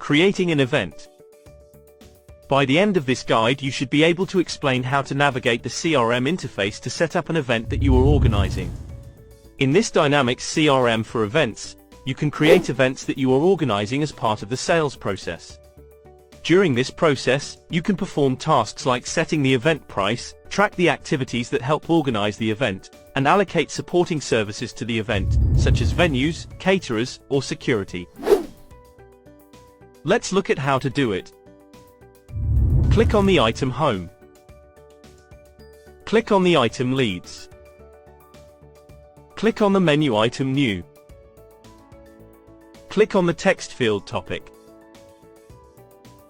Creating an event. By the end of this guide, you should be able to explain how to navigate the CRM interface to set up an event that you are organizing. In this dynamic CRM for events, you can create events that you are organizing as part of the sales process. During this process, you can perform tasks like setting the event price, track the activities that help organize the event, and allocate supporting services to the event, such as venues, caterers, or security. Let's look at how to do it. Click on the item Home. Click on the item Leads. Click on the menu item New. Click on the text field Topic.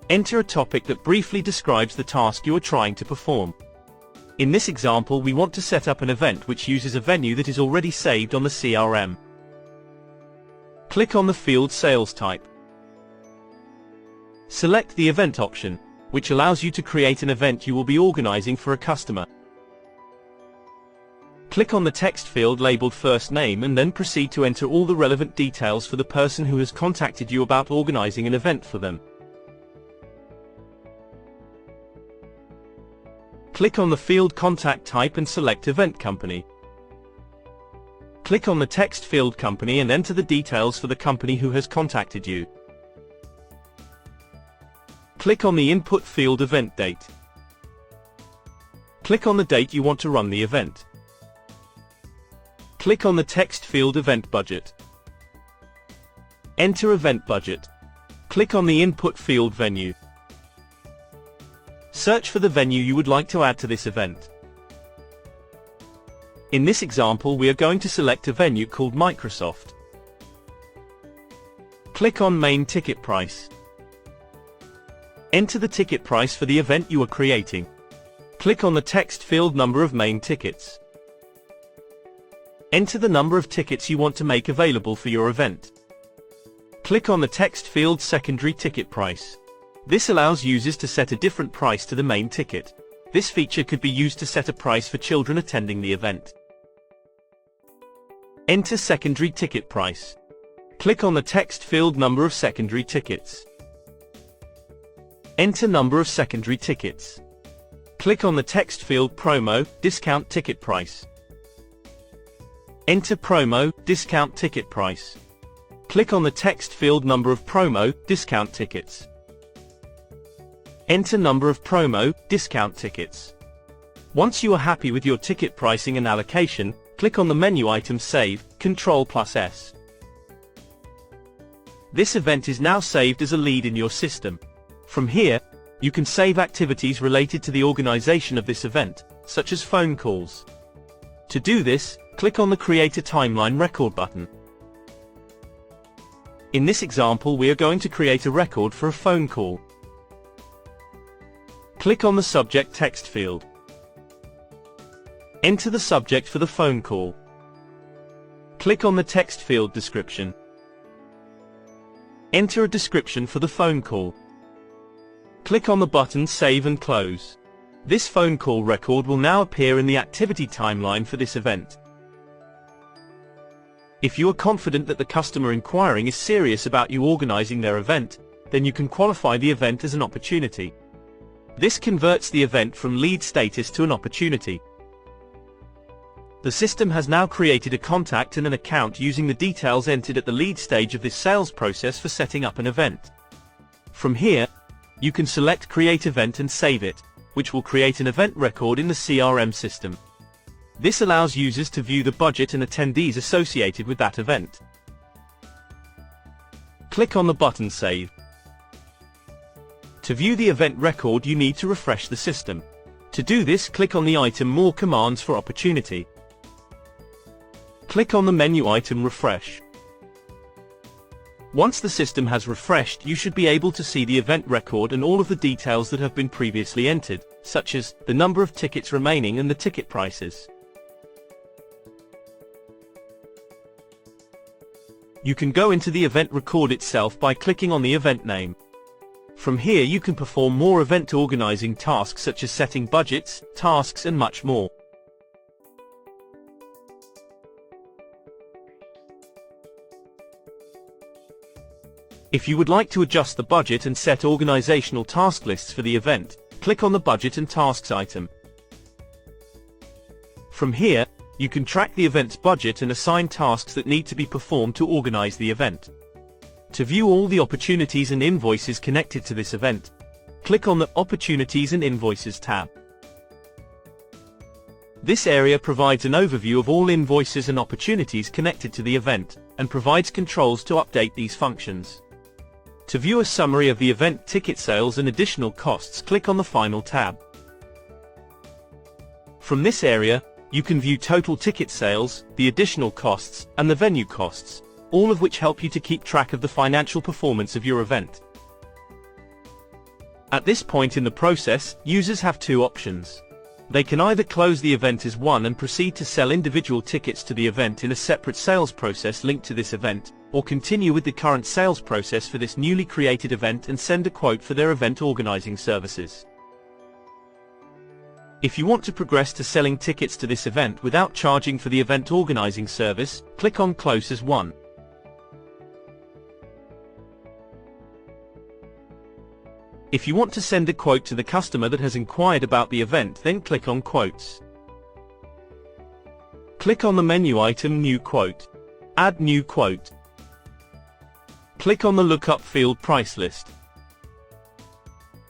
Enter a topic that briefly describes the task you are trying to perform. In this example, we want to set up an event which uses a venue that is already saved on the CRM. Click on the field Sales Type. Select the Event option, which allows you to create an event you will be organizing for a customer. Click on the text field labeled First Name and then proceed to enter all the relevant details for the person who has contacted you about organizing an event for them. Click on the field Contact Type and select Event Company. Click on the text field Company and enter the details for the company who has contacted you. Click on the input field Event Date. Click on the date you want to run the event. Click on the text field Event Budget. Enter Event Budget. Click on the input field Venue. Search for the venue you would like to add to this event. In this example, we are going to select a venue called Microsoft. Click on Main Ticket Price. Enter the ticket price for the event you are creating. Click on the text field Number of main tickets. Enter the number of tickets you want to make available for your event. Click on the text field Secondary Ticket Price. This allows users to set a different price to the main ticket. This feature could be used to set a price for children attending the event. Enter Secondary Ticket Price. Click on the text field Number of secondary tickets. Enter Number of secondary tickets. Click on the text field Promo, Discount Ticket Price. Enter Promo, Discount Ticket Price. Click on the text field Number of Promo, Discount Tickets. Enter Number of Promo, Discount Tickets. Once you are happy with your ticket pricing and allocation, click on the menu item Save, Ctrl+S. This event is now saved as a lead in your system. From here, you can save activities related to the organization of this event, such as phone calls. To do this, click on the Create a Timeline Record button. In this example, we are going to create a record for a phone call. Click on the subject text field. Enter the subject for the phone call. Click on the text field Description. Enter a description for the phone call. Click on the button Save and Close. This phone call record will now appear in the activity timeline for this event. If you are confident that the customer inquiring is serious about you organizing their event, then you can qualify the event as an opportunity. This converts the event from lead status to an opportunity. The system has now created a contact and an account using the details entered at the lead stage of this sales process for setting up an event. From here, you can select Create Event and save it, which will create an event record in the CRM system. This allows users to view the budget and attendees associated with that event. Click on the button Save. To view the event record, you need to refresh the system. To do this, click on the item More Commands for Opportunity. Click on the menu item Refresh. Once the system has refreshed, you should be able to see the event record and all of the details that have been previously entered, such as the number of tickets remaining and the ticket prices. You can go into the event record itself by clicking on the event name. From here you can perform more event organizing tasks such as setting budgets, tasks and much more. If you would like to adjust the budget and set organizational task lists for the event, click on the Budget and Tasks item. From here, you can track the event's budget and assign tasks that need to be performed to organize the event. To view all the opportunities and invoices connected to this event, click on the Opportunities and Invoices tab. This area provides an overview of all invoices and opportunities connected to the event, and provides controls to update these functions. To view a summary of the event ticket sales and additional costs, click on the Final tab. From this area, you can view total ticket sales, the additional costs, and the venue costs, all of which help you to keep track of the financial performance of your event. At this point in the process, users have two options. They can either close the event as one and proceed to sell individual tickets to the event in a separate sales process linked to this event, or continue with the current sales process for this newly created event and send a quote for their event organizing services. If you want to progress to selling tickets to this event without charging for the event organizing service, click on Close as One. If you want to send a quote to the customer that has inquired about the event, then click on Quotes. Click on the menu item New Quote. Add New Quote. Click on the Lookup field Price List.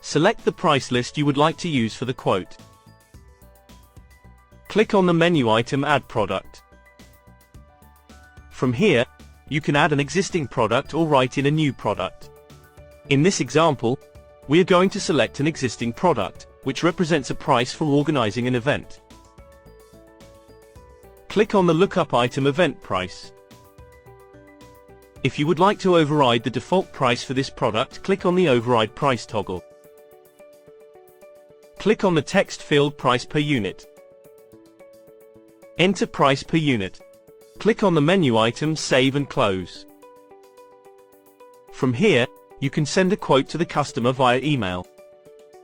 Select the price list you would like to use for the quote. Click on the menu item Add Product. From here, you can add an existing product or write in a new product. In this example, we are going to select an existing product, which represents a price for organizing an event. Click on the lookup item Event Price. If you would like to override the default price for this product, click on the Override Price toggle. Click on the text field Price per Unit. Enter Price per Unit. Click on the menu item Save and Close. From here, you can send a quote to the customer via email.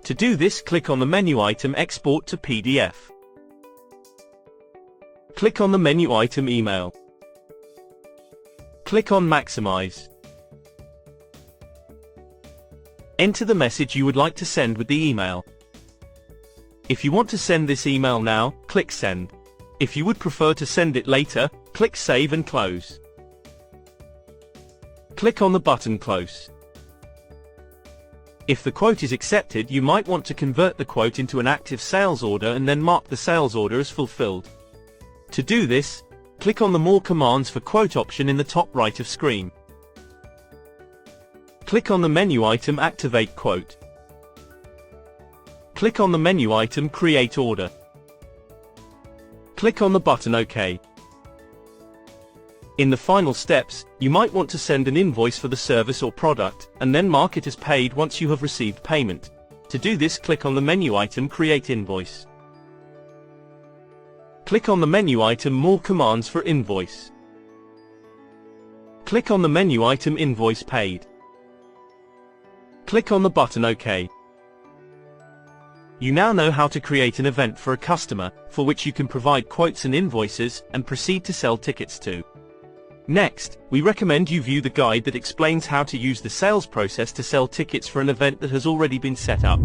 To do this, click on the menu item Export to PDF. Click on the menu item Email. Click on Maximize. Enter the message you would like to send with the email. If you want to send this email now, click Send. If you would prefer to send it later, click Save and Close. Click on the button Close. If the quote is accepted, you might want to convert the quote into an active sales order and then mark the sales order as fulfilled. To do this, click on the More Commands for Quote option in the top right of screen. Click on the menu item Activate Quote. Click on the menu item Create Order. Click on the button OK. In the final steps, you might want to send an invoice for the service or product, and then mark it as paid once you have received payment. To do this, click on the menu item Create Invoice. Click on the menu item More Commands for Invoice. Click on the menu item Invoice Paid. Click on the button OK. You now know how to create an event for a customer, for which you can provide quotes and invoices, and proceed to sell tickets to. Next, we recommend you view the guide that explains how to use the sales process to sell tickets for an event that has already been set up.